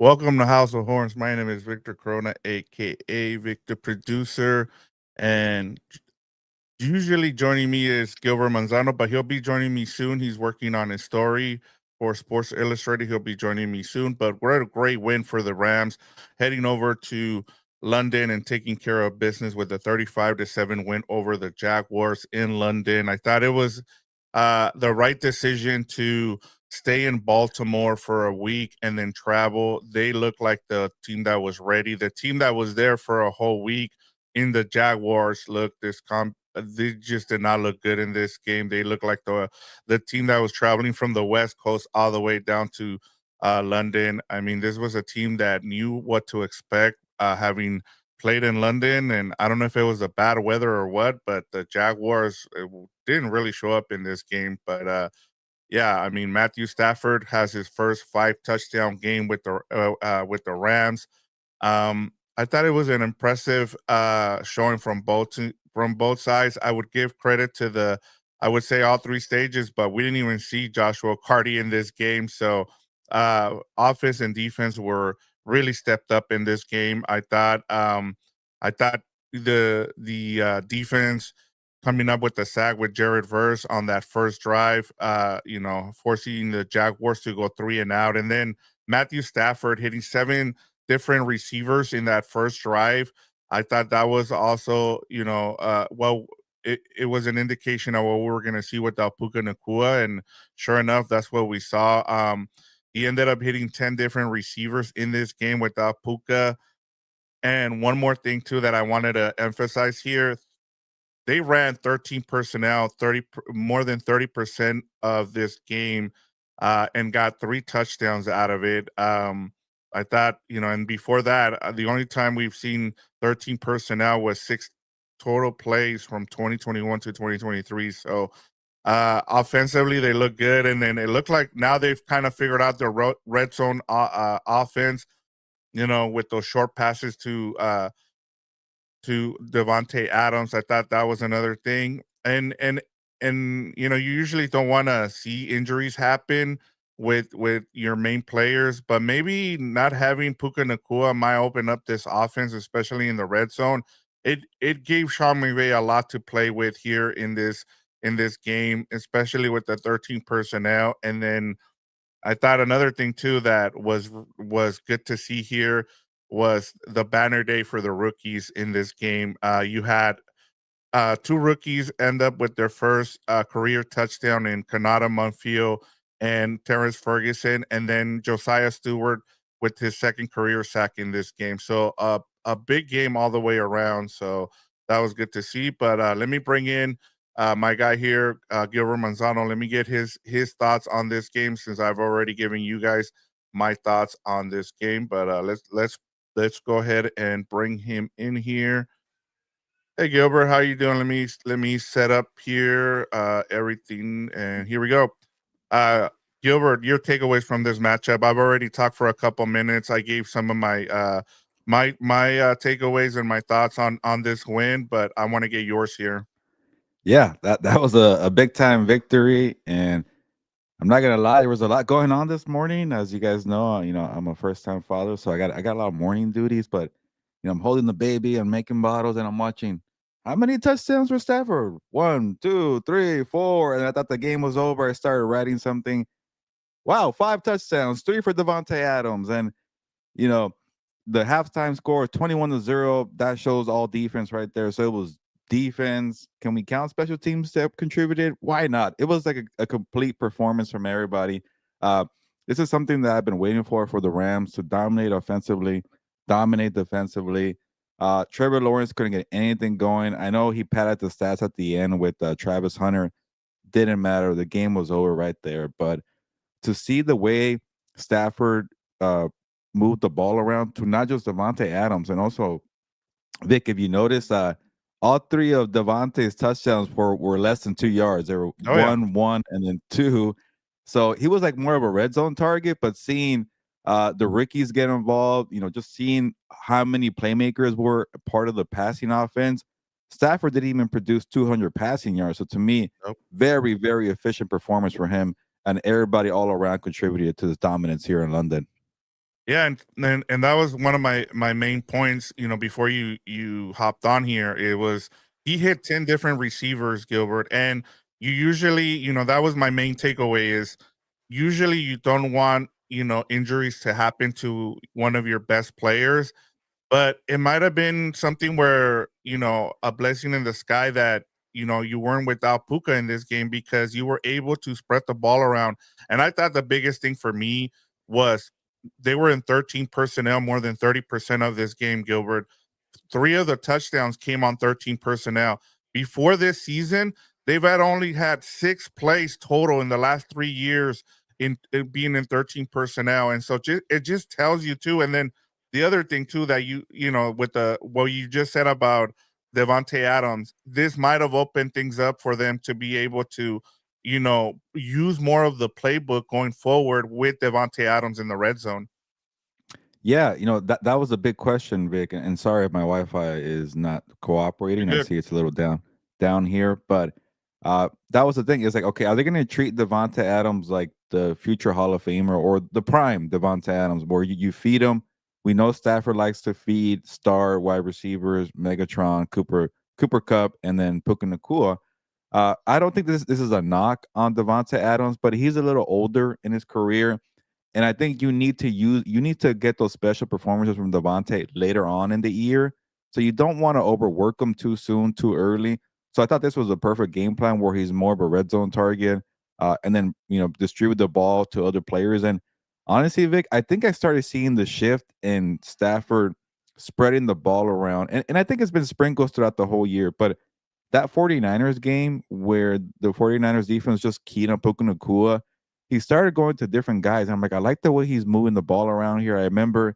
Welcome to House of Horns. My name is Victor Corona, aka Victor Producer, and usually joining me is Gilbert Manzano, but he'll be joining me soon. He's working on his story for Sports Illustrated. He'll be joining me soon. But we're at a great win for the Rams, heading over to London and taking care of business with a 35-7 win over the Jaguars in London. I thought it was the right decision to stay in Baltimore for a week and then travel. They look like the team that was ready. The team that was there for a whole week in the Jaguars looked they just did not look good in this game. They look like the team that was traveling from the West Coast all the way down to London. I mean, this was a team that knew what to expect, having played in London. And I don't know if it was the bad weather or what, but the Jaguars didn't really show up in this game. But yeah, I mean, Matthew Stafford has his first 5 touchdown game with the Rams. I thought it was an impressive showing from both sides. I would give credit to I would say all 3 stages, but we didn't even see Joshua Carty in this game. So offense and defense were really stepped up in this game. I thought the defense coming up with the sack with Jared Verse on that first drive, forcing the Jaguars to go 3 and out, and then Matthew Stafford hitting 7 different receivers in that first drive. I thought that was also, it was an indication of what we were going to see with Puka Nakua, and sure enough, that's what we saw. He ended up hitting 10 different receivers in this game without Puka. And one more thing too that I wanted to emphasize here, they ran 13 personnel, more than 30% of this game, and got 3 touchdowns out of it. I thought, and before that, the only time we've seen 13 personnel was 6 total plays from 2021 to 2023. So offensively, they look good, and then it looked like now they've kind of figured out their red zone offense. With those short passes to Davante Adams. I thought that was another thing. And you usually don't want to see injuries happen with your main players, but maybe not having Puka Nakua might open up this offense, especially in the red zone. It gave Sean McVay a lot to play with here in this game, especially with the 13 personnel. And then I thought another thing too that was good to see here was the banner day for the rookies in this game. You had 2 rookies end up with their first career touchdown in Kanata Monfils and Terrence Ferguson, and then Josiah Stewart with his second career sack in this game. So a big game all the way around. So that was good to see. But let me bring in my guy here, Gilbert Manzano. Let me get his thoughts on this game since I've already given you guys my thoughts on this game. But let's go ahead and bring him in here. Hey Gilbert, how you doing? Let me set up here everything, and here we go. Uh Gilbert, your takeaways from this matchup. I've already talked for a couple minutes. I gave some of my takeaways and my thoughts on this win, but I want to get yours here. Yeah, that was a big time victory, and I'm not gonna lie, there was a lot going on this morning. As you guys know, I'm a first time father, so I got a lot of morning duties. But I'm holding the baby, I'm making bottles, and I'm watching. How many touchdowns for Stafford? One, two, three, four, and I thought the game was over. I started writing something. Wow, 5 touchdowns, 3 for Davante Adams, and you know the halftime score 21-0. That shows all defense right there. So it was defense. Can we count special teams that contributed? Why not? It was like a complete performance from everybody. uh this is something that I've been waiting for the Rams to dominate offensively, dominate defensively. Trevor Lawrence couldn't get anything going. I know he padded the stats at the end with Travis Hunter. Didn't matter, the game was over right there. But to see the way Stafford uh moved the ball around to not just Davante Adams, and also Vic, if you notice, all 3 of Davante's touchdowns were less than 2 yards. They were Oh yeah. one, and then two. So he was like more of a red zone target. But seeing the rookies get involved, just seeing how many playmakers were part of the passing offense. Stafford didn't even produce 200 passing yards. So to me, Nope. very, very efficient performance for him, and everybody all around contributed to this dominance here in London. Yeah, and that was one of my main points, before you hopped on here. It was he hit 10 different receivers, Gilbert, and you usually, that was my main takeaway is usually you don't want, injuries to happen to one of your best players, but it might have been something where, a blessing in the sky that, you weren't without Puka in this game because you were able to spread the ball around. And I thought the biggest thing for me was they were in 13 personnel more than 30% of this game, Gilbert. 3 of the touchdowns came on 13 personnel. Before this season, they've only had 6 plays total in the last 3 years in being in 13 personnel, and so it just tells you too. And then the other thing too that with the what you just said about Davante Adams, this might have opened things up for them to be able to, use more of the playbook going forward with Davante Adams in the red zone. Yeah, that was a big question, Vic. And sorry if my Wi-Fi is not You're cooperating. I good. see it's a little down here, but that was the thing. It's like, okay, are they going to treat Devonta Adams like the future Hall of Famer or the prime Devonta Adams, where you feed him? We know Stafford likes to feed star wide receivers, Megatron, Cooper Cup, and then Puka Nakua. I don't think this is a knock on Devonta Adams, but he's a little older in his career, and I think you need to get those special performances from Devontae later on in the year. So you don't want to overwork him too soon, too early. So I thought this was a perfect game plan where he's more of a red zone target, and then distribute the ball to other players. And honestly, Vic, I think I started seeing the shift in Stafford spreading the ball around, and I think it's been sprinkles throughout the whole year. But that 49ers game where the 49ers defense just keyed on Puka Nacua, he started going to different guys. And I'm like, I like the way he's moving the ball around here. I remember,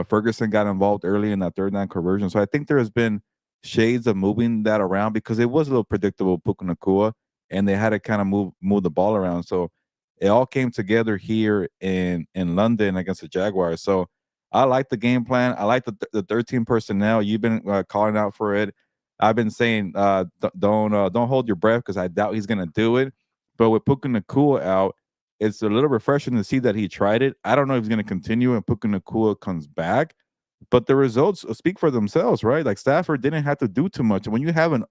Ferguson got involved early in that third down conversion. So I think there has been shades of moving that around because it was a little predictable, Puka Nacua, and they had to kind of move the ball around. So it all came together here in London against the Jaguars. So I like the game plan. I like the 13 personnel. You've been calling out for it. I've been saying don't hold your breath because I doubt he's gonna do it. But with Puka Nacua out, it's a little refreshing to see that he tried it. I don't know if he's gonna continue and Puka Nacua comes back, but the results speak for themselves, right? Like Stafford didn't have to do too much. And when you have an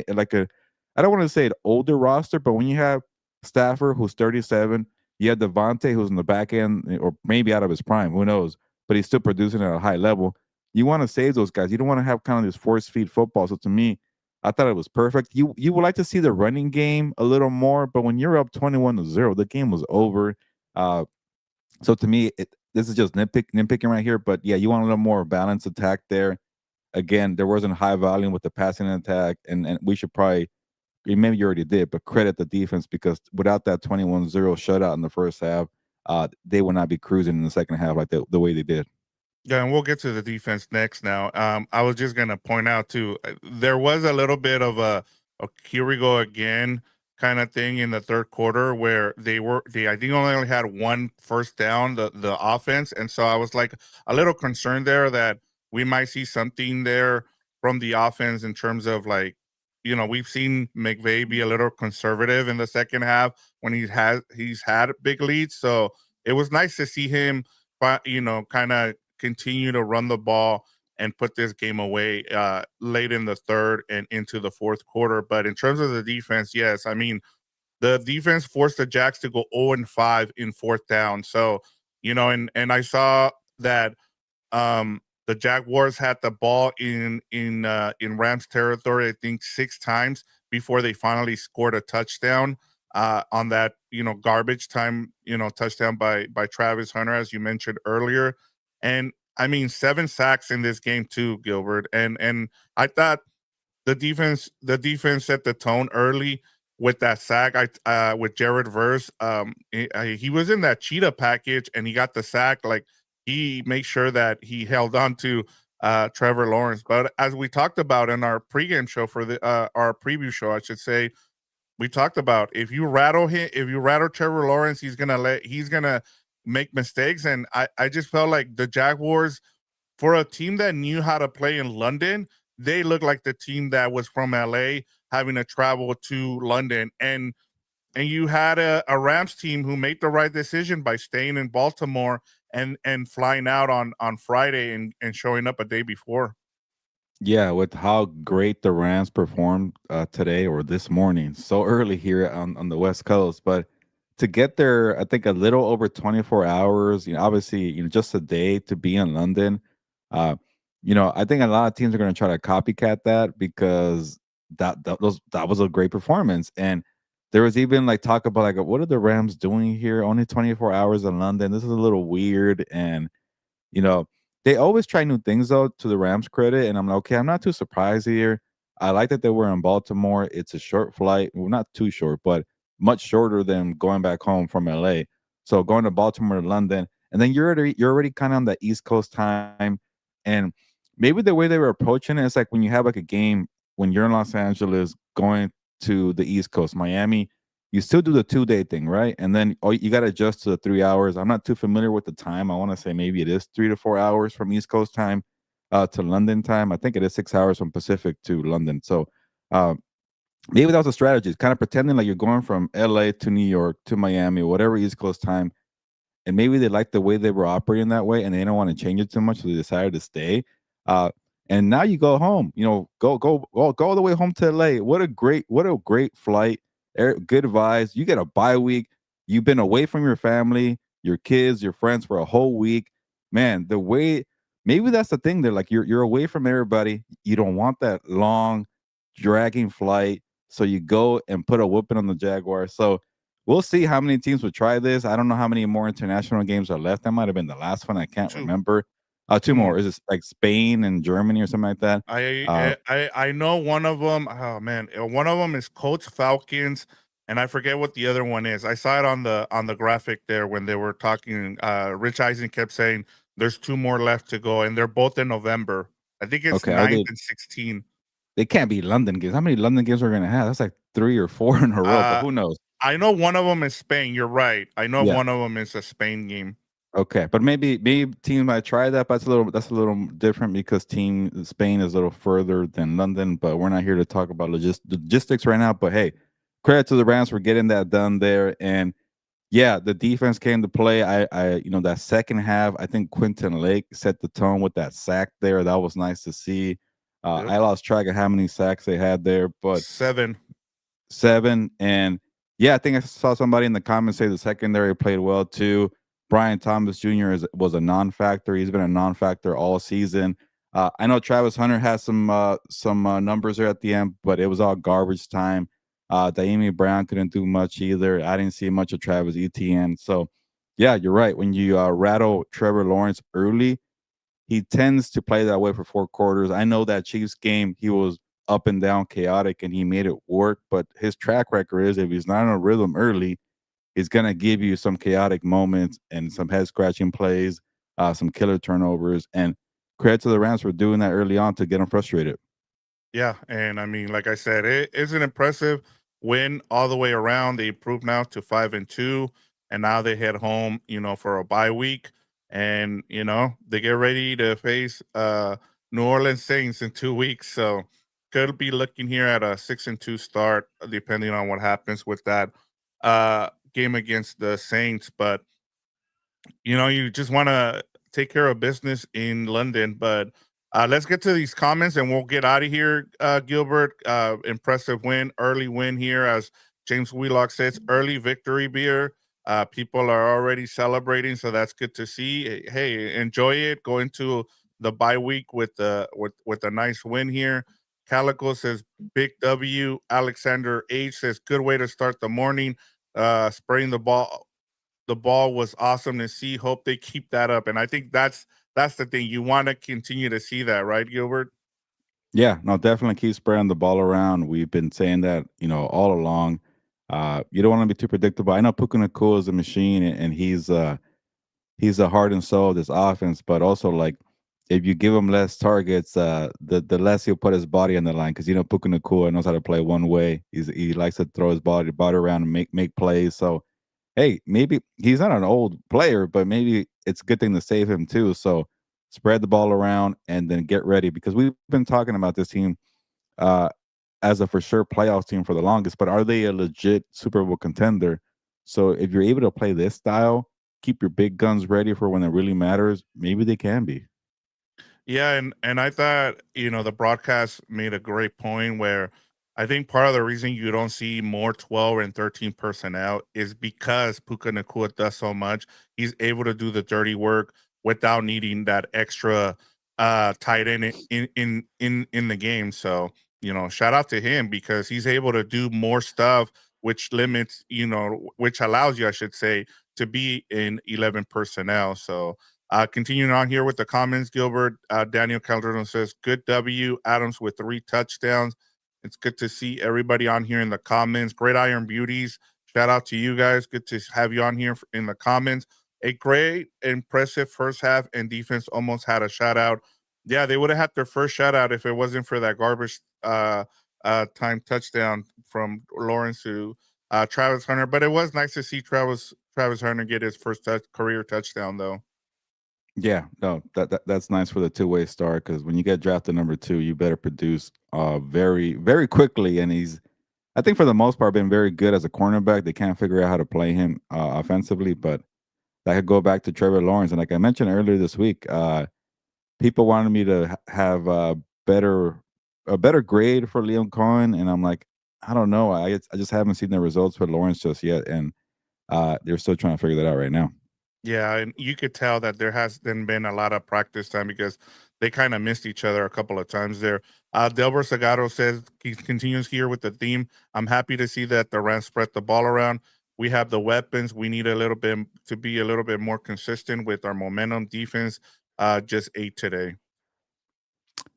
like a, I don't want to say an older roster, but when you have Stafford who's 37, you have Devontae who's in the back end or maybe out of his prime, who knows? But he's still producing at a high level. You want to save those guys. You don't want to have kind of this force feed football. So to me, I thought it was perfect. You would like to see the running game a little more, but when you're up 21-0, the game was over. So to me, this is just nitpicking right here. But yeah, you want a little more balanced attack there. Again, there wasn't high volume with the passing attack, and we should probably, maybe you already did, but credit the defense because without that 21-0 shutout in the first half, they would not be cruising in the second half like the way they did. Yeah, and we'll get to the defense next now. I was just gonna point out too, there was a little bit of a here we go again kind of thing in the third quarter where they I think only had one first down, the offense, and so I was like a little concerned there that we might see something there from the offense in terms of like, we've seen McVay be a little conservative in the second half when he's had big leads, so it was nice to see him, kind of continue to run the ball and put this game away late in the third and into the fourth quarter. But in terms of the defense, yes, I mean, the defense forced the Jacks to go 0-5 in fourth down. So, and I saw that the Jaguars had the ball in Rams territory, I think 6 times before they finally scored a touchdown on that garbage time touchdown by Travis Hunter, as you mentioned earlier. And I mean 7 sacks in this game too, Gilbert. And I thought the defense set the tone early with that sack. With Jared Verse, he was in that cheetah package and he got the sack. Like he made sure that he held on to Trevor Lawrence. But as we talked about in our pregame show for our preview show, I should say, we talked about if you rattle Trevor Lawrence, he's gonna make mistakes. And I just felt like the Jaguars, for a team that knew how to play in London, they looked like the team that was from LA having to travel to London. And you had a Rams team who made the right decision by staying in Baltimore and flying out on Friday and showing up a day before. Yeah, with how great the Rams performed today or this morning, so early here on the West Coast, but to get there, I think a little over 24 hours. Obviously, just a day to be in London. Uh, I think a lot of teams are going to try to copycat that because that was a great performance, and there was even like talk about like what are the Rams doing here? Only 24 hours in London. This is a little weird, and you know, they always try new things though, to the Rams' credit, and I'm like, okay, I'm not too surprised here. I like that they were in Baltimore. It's a short flight, well, not too short, but much shorter than going back home from LA. So going to Baltimore to London, and then you're already kind of on the East Coast time, and maybe the way they were approaching it is like when you have like a game when you're in Los Angeles going to the East Coast, Miami, you still do the 2-day thing, right? And then you got to adjust to the 3 hours. I'm not too familiar with the time. I want to say maybe it is 3 to 4 hours from East Coast time to London time. I think it is 6 hours from Pacific to London. So uh, maybe that was a strategy. It's kind of pretending like you're going from LA to New York to Miami, whatever East Coast time, and maybe they liked the way they were operating that way and they don't want to change it too much, so they decided to stay. Uh, and now you go home, go all the way home to LA. What a great flight. Good vibes. You get a bye week. You've been away from your family, your kids, your friends for a whole week. Man, the way maybe that's the thing. They're like you're away from everybody. You don't want that long, dragging flight. So you go and put a whooping on the Jaguars. So we'll see how many teams would try this. I don't know how many more international games are left. That might have been the last one. I can't Two, remember. Two two more. more. Is it like Spain and Germany or something like that? Uh, I know one of them. Oh man, one of them is Colts Falcons, and I forget what the other one is. I saw it on the graphic there when they were talking. Rich Eisen kept saying there's two more left to go, and they're both in November. I think it's okay, are 9th they? and 16. They can't be London games. How many London games are we gonna have? That's like 3 or 4 in a row. But Uh, who knows? I know one of them is Spain. You're right. I know Yeah. one of them is a Spain game. Okay, but maybe teams might try that, but that's a little different because team Spain is a little further than London. But we're not here to talk about logistics right now. But hey, credit to the Rams for getting that done there. And yeah, the defense came to play. That second half, I think Quentin Lake set the tone with that sack there. That was nice to see. Yep. I lost track of how many sacks they had there, but 7. 7. And yeah, I think I saw somebody in the comments say the secondary played well too. Brian Thomas Jr. Was a non-factor. He's been a non-factor all season. I know Travis Hunter has some numbers there at the end, but it was all garbage time. Daemi Brown couldn't do much either. I didn't see much of Travis Etienne. So, yeah, you're right. When you rattle Trevor Lawrence early, he tends to play that way for 4 quarters. I know that Chiefs game, he was up and down chaotic and he made it work, but his track record is if he's not in a rhythm early, he's going to give you some chaotic moments and some head scratching plays, some killer turnovers. And credit to the Rams for doing that early on to get them frustrated. Yeah, and I mean, like I said, it is an impressive win all the way around. They improved now to 5-2, and now they head home, for a bye week, and they get ready to face New Orleans Saints in 2 weeks. So could be looking here at a 6-2 start, depending on what happens with that game against the Saints. But you just want to take care of business in London. But let's get to these comments and we'll get out of here, Gilbert. Impressive win, early win here, as James Wheelock says, early victory beer. People are already celebrating, so that's good to see. Hey, enjoy it. Go into the bye week with a nice win here. Calico says big W. Alexander H says good way to start the morning. Spraying the ball was awesome to see. Hope they keep that up. And I think that's the thing. You want to continue to see that, right, Gilbert? Yeah, no, definitely keep spreading the ball around. We've been saying that, all along. You don't want to be too predictable. I know Puka Nakua is a machine and he's the heart and soul of this offense, but also like if you give him less targets, the less he'll put his body on the line because Puka Nakua knows how to play one way. He likes to throw his body around and make plays. So hey, maybe he's not an old player, but maybe it's a good thing to save him too. So spread the ball around and then get ready because we've been talking about this team uh, as a for sure playoff team for the longest. But are they a legit Super Bowl contender? So if you're able to play this style keep your big guns ready for when it really matters, maybe they can be. Yeah, and I thought, the broadcast made a great point where I think part of the reason you don't see more 12 and 13 personnel is because Puka Nakua does so much. He's able to do the dirty work without needing that extra tight end in the game. So, shout out to him because he's able to do more stuff, which limits, which allows you, I should say, to be in 11 personnel. So continuing on here with the comments, Gilbert, Daniel Calderon says, good W. Adams with 3 touchdowns. It's good to see everybody on here in the comments. Great Iron Beauties. Shout out to you guys. Good to have you on here in the comments. A great, impressive first half, and defense almost had a shutout. Yeah, they would have had their first shutout if it wasn't for that garbage time touchdown from Lawrence to Travis Hunter. But it was nice to see Travis Hunter get his first career touchdown, though. Yeah, no, that's nice for the two-way start because when you get drafted number 2, you better produce very, very quickly. And he's, I think, for the most part, been very good as a cornerback. They can't figure out how to play him offensively, but that could go back to Trevor Lawrence. And like I mentioned earlier this week, people wanted me to have better a better grade for Liam Cohen, and I'm like, I don't know. I just haven't seen the results for Lawrence just yet, and they're still trying to figure that out right now. Yeah, and you could tell that there hasn't been a lot of practice time because they kind of missed each other a couple of times there. Delbert Sagaro says he continues here with the theme. I'm happy to see that the Rams spread the ball around. We have the weapons. We need a little bit to be a little bit more consistent with our momentum defense. Just 8 today.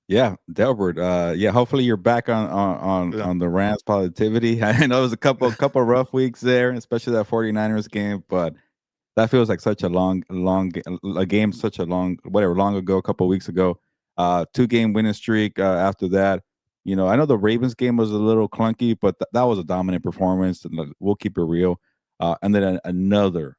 Yeah, Delbert. Yeah, hopefully you're back Yeah. on the Rams positivity. I know it was a couple rough weeks there, especially that 49ers game, but that feels like such a a game, such a long ago, a couple weeks ago. 2-game winning streak after that. I know the Ravens game was a little clunky, but that was a dominant performance. And we'll keep it real. And then another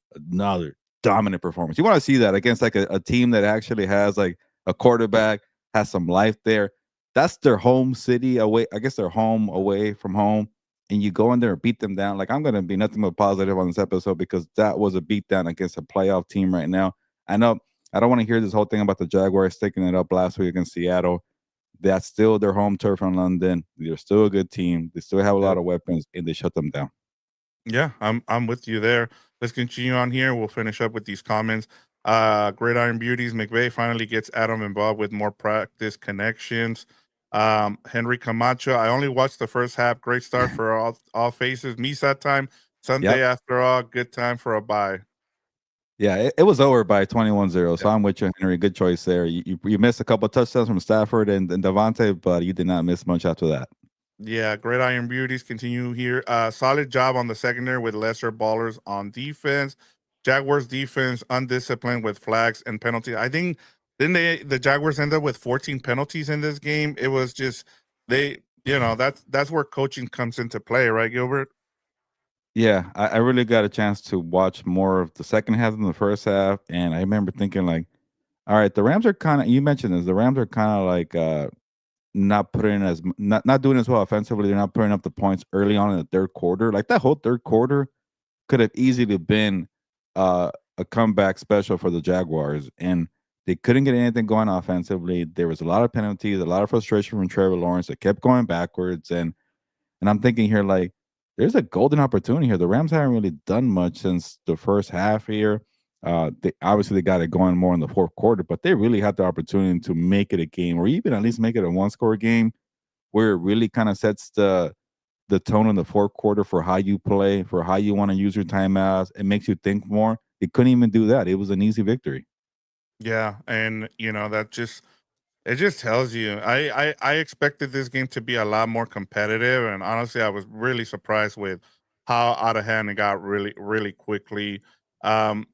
dominant performance. You want to see that against like a team that actually has like a quarterback, has some life there. That's their home city away. I guess they're home away from home, and you go in there and beat them down. Like, I'm going to be nothing but positive on this episode because that was a beatdown against a playoff team right now. I know I don't want to hear this whole thing about the Jaguars sticking it up last week against Seattle. That's still their home turf in London. They're still a good team. They still have a lot of weapons, and they shut them down. Yeah, I'm with you there. Let's continue on here. We'll finish up with these comments. Great Iron Beauties. McVay finally gets Adam involved with more practice connections. Henry Camacho. I only watched the first half. Great start for all faces. Misa time. Sunday Yep. after all. Good time for a bye. Yeah, it was over by 21-0. So Yep. I'm with you, Henry. Good choice there. You missed a couple of touchdowns from Stafford and Davante, but you did not miss much after that. Yeah, great Iron Beauties continue here. Solid job on the secondary with lesser ballers on defense. Jaguars defense undisciplined with flags and penalties. I think then the Jaguars end up with 14 penalties in this game. It was just they, that's where coaching comes into play, right, Gilbert? Yeah, I really got a chance to watch more of the second half than the first half, and I remember thinking like, all right, the Rams are kind of. You mentioned this. The Rams are kind of like not putting not doing as well offensively. They're not putting up the points early on in the third quarter. Like that whole third quarter could have easily been a comeback special for the Jaguars, and they couldn't get anything going offensively. There was a lot of penalties, a lot of frustration from Trevor Lawrence. They kept going backwards, and I'm thinking here, like, there's a golden opportunity here. The Rams haven't really done much since the first half here. They obviously they got it going more in the fourth quarter, but they really had the opportunity to make it a game, or even at least make it a one-score game, where it really kind of sets the tone in the fourth quarter for how you play, for how you want to use your timeouts. It makes you think more. They couldn't even do that. It was an easy victory. Yeah, and that just it just tells you. I expected this game to be a lot more competitive, and honestly, I was really surprised with how out of hand it got really quickly. Um,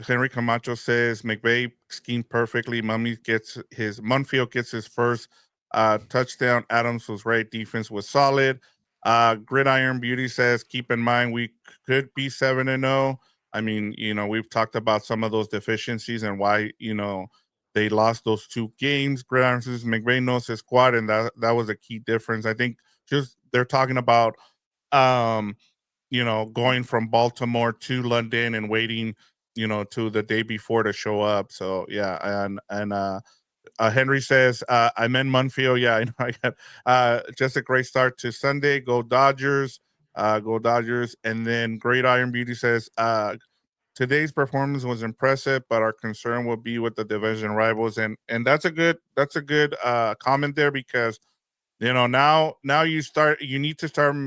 Henry Camacho says McVay schemed perfectly. Munfield gets his first touchdown. Adams was right. Defense was solid. Gridiron Beauty says keep in mind we could be 7-0. I mean, we've talked about some of those deficiencies and why they lost those 2 games. Gridiron says McVay knows his squad, and that was a key difference. I think just they're talking about going from Baltimore to London and waiting to the day before to show up. So yeah, and Henry says, I'm in Munfield. Yeah, I know. I got just a great start to Sunday. Go Dodgers. Go Dodgers. And then Great Iron Beauty says, today's performance was impressive, but our concern will be with the division rivals. And that's a good comment there, because now you need to start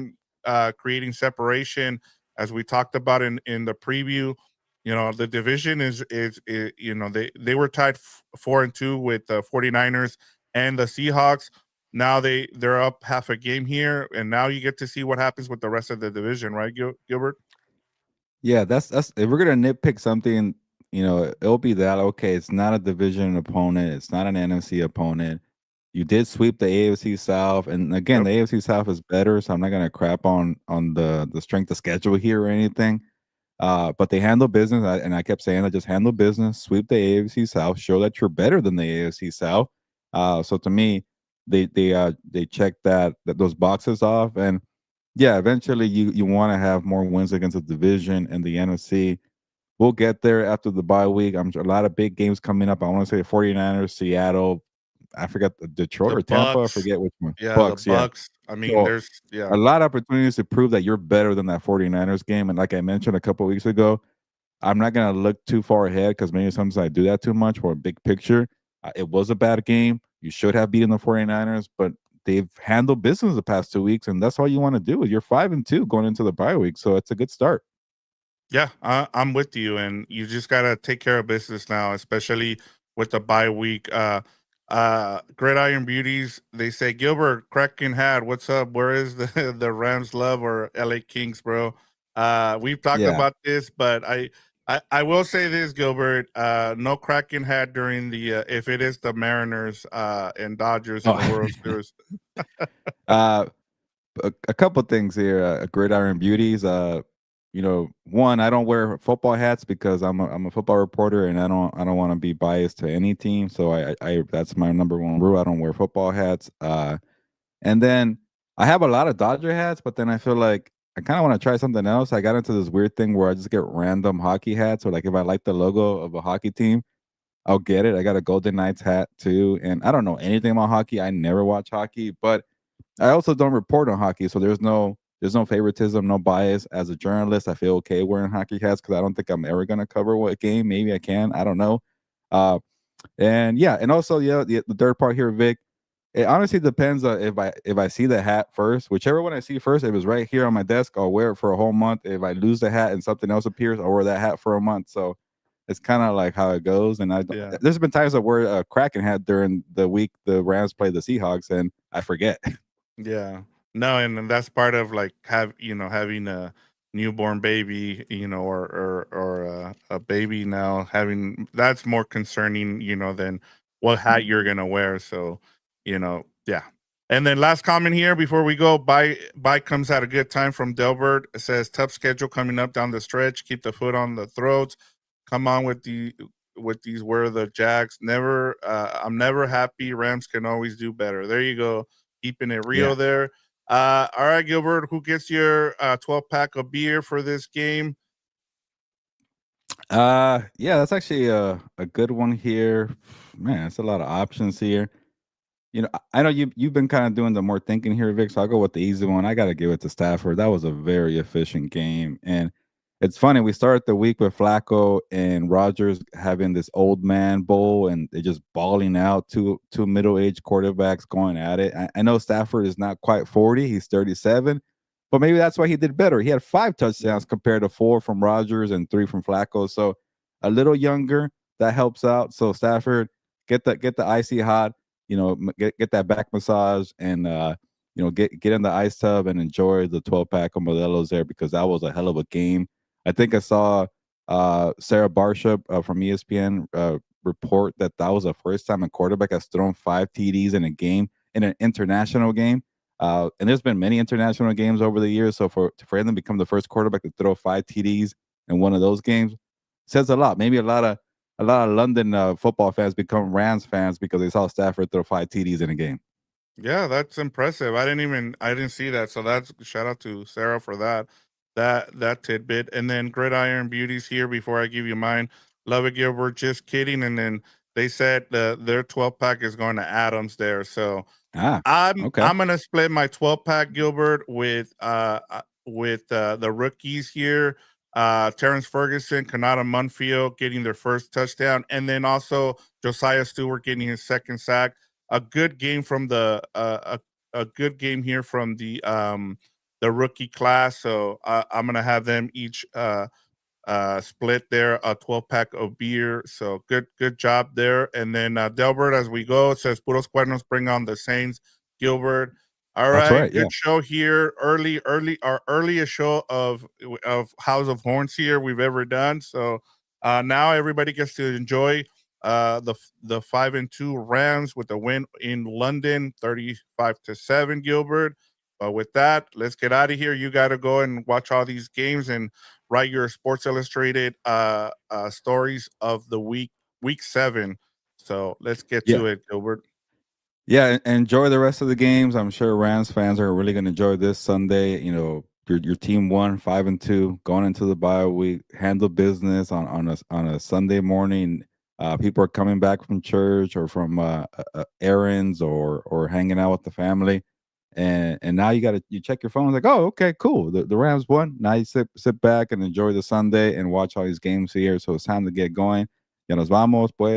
creating separation, as we talked about in the preview. The division is they were tied 4-2 with the 49ers and the Seahawks. Now they're up half a game here, and now you get to see what happens with the rest of the division, right, Gilbert? Yeah, that's if we're gonna nitpick something, it'll be that. Okay, it's not a division opponent, it's not an NFC opponent. You did sweep the AFC South, and again, Yep. the AFC South is better, so I'm not gonna crap on the strength of schedule here or anything. But they handle business, and I kept saying that, just handle business, sweep the AFC South, show that you're better than the AFC South. So to me, they check those boxes off, and yeah, eventually you want to have more wins against the division and the NFC. We'll get there after the bye week. I'm sure a lot of big games coming up. I want to say 49ers, Seattle, I forgot Detroit The or Tampa, I Bucks. forget which one. Yeah, the Bucks, yeah. Bucks. I mean, So there's yeah. a lot of opportunities to prove that you're better than that 49ers game. And like I mentioned a couple of weeks ago, I'm not gonna look too far ahead because maybe sometimes I do that too much for a big picture. It was a bad game. You should have beaten the 49ers, but they've handled business the past 2 weeks, and that's all you want to do. You're 5-2 going into the bye week, so it's a good start. Yeah, I'm with you, and you just gotta take care of business now, especially with the bye week. Gridiron Beauties, they say, Gilbert Kraken had, what's up? Where is the the Rams love or LA Kings, bro? We've talked Yeah. about this, but I will say this, Gilbert. No Kraken had during the if it is the Mariners and Dodgers in the Oh. World Series. uh, a couple things here. Gridiron Beauties. One, I don't wear football hats because I'm a football reporter, and I don't want to be biased to any team. So I that's my number one rule. I don't wear football hats. And then I have a lot of Dodger hats, but then I feel like I kind of want to try something else. I got into this weird thing where I just get random hockey hats, or like if I like the logo of a hockey team, I'll get it. I got a Golden Knights hat too, and I don't know anything about hockey. I never watch hockey, but I also don't report on hockey, so there's no favoritism, no bias. As a journalist, I feel okay wearing hockey hats because I don't think I'm ever gonna cover what game. Maybe I can. I don't know. Uh, and yeah, and also yeah, the third part here, Vic. It honestly depends if I see the hat first. Whichever one I see first, if it's right here on my desk, I'll wear it for a whole month. If I lose the hat and something else appears, I'll wear that hat for a month. So it's kind of like how it goes. And Yeah. there's been times I wear a Kraken hat during the week the Rams play the Seahawks, and I forget. Yeah. No, and that's part of like having a newborn baby, or a baby now having that's more concerning, than what hat you're gonna wear. So, yeah. And then last comment here before we go, bye comes at a good time from Delbert. It says tough schedule coming up down the stretch. Keep the foot on the throats. Come on with these where the Jags never I'm never happy. Rams can always do better. There you go, keeping it real Yeah. there. All right, Gilbert, who gets your 12 pack of beer for this game? Yeah, that's actually a good one here. Man, it's a lot of options here. I know you've been kind of doing the more thinking here, Vic. So I'll go with the easy one. I got to give it to Stafford. That was a very efficient game, and it's funny. We started the week with Flacco and Rogers having this old man bowl, and they just balling out two middle aged quarterbacks going at it. I know Stafford is not quite 40; he's 37, but maybe that's why he did better. He had 5 touchdowns compared to 4 from Rogers and 3 from Flacco, so a little younger. That helps out. So Stafford, get the icy hot, get that back massage, and get in the ice tub and enjoy the 12 pack of Modelo's there, because that was a hell of a game. I think I saw Sarah Barshop from ESPN report that was the first time a quarterback has thrown 5 TDs in a game, in an international game. And there's been many international games over the years, so for him to become the first quarterback to throw 5 TDs in one of those games says a lot. Maybe a lot of London football fans become Rams fans because they saw Stafford throw 5 TDs in a game. Yeah, that's impressive. I didn't see that. So that's shout out to Sarah for that. that tidbit. And then Gridiron Beauties here before I give you mine. Love it, Gilbert. Just kidding. And then they said their 12 pack is going to Adams there. So Ah, I'm okay. I'm gonna split my 12 pack, Gilbert, with the rookies here. Terrence Ferguson, Kanata Munfield getting their first touchdown, and then also Josiah Stewart getting his second sack. A good game from a good game here from the rookie class. So I'm gonna have them each split there a 12 pack of beer. So good job there. And then Delbert, as we go, it says Puros Cuernos bring on the Saints. Gilbert. All That's right, right. Yeah. good show here. Our earliest show of House of Horns here we've ever done. So now everybody gets to enjoy the 5-2 Rams with the win in London, 35-7, Gilbert. But with that, let's get out of here. You got to go and watch all these games and write your Sports Illustrated stories of the week 7. So let's get Yeah. to it, Gilbert. Yeah, enjoy the rest of the games. I'm sure Rams fans are really going to enjoy this Sunday. You know, your team won 5-2 going into the bye week. Handle business on a Sunday morning. People are coming back from church or from errands or hanging out with the family, and now you check your phone like, oh, okay, cool. The Rams won. Now you sit back and enjoy the Sunday and watch all these games here. So it's time to get going. Ya nos vamos, pues.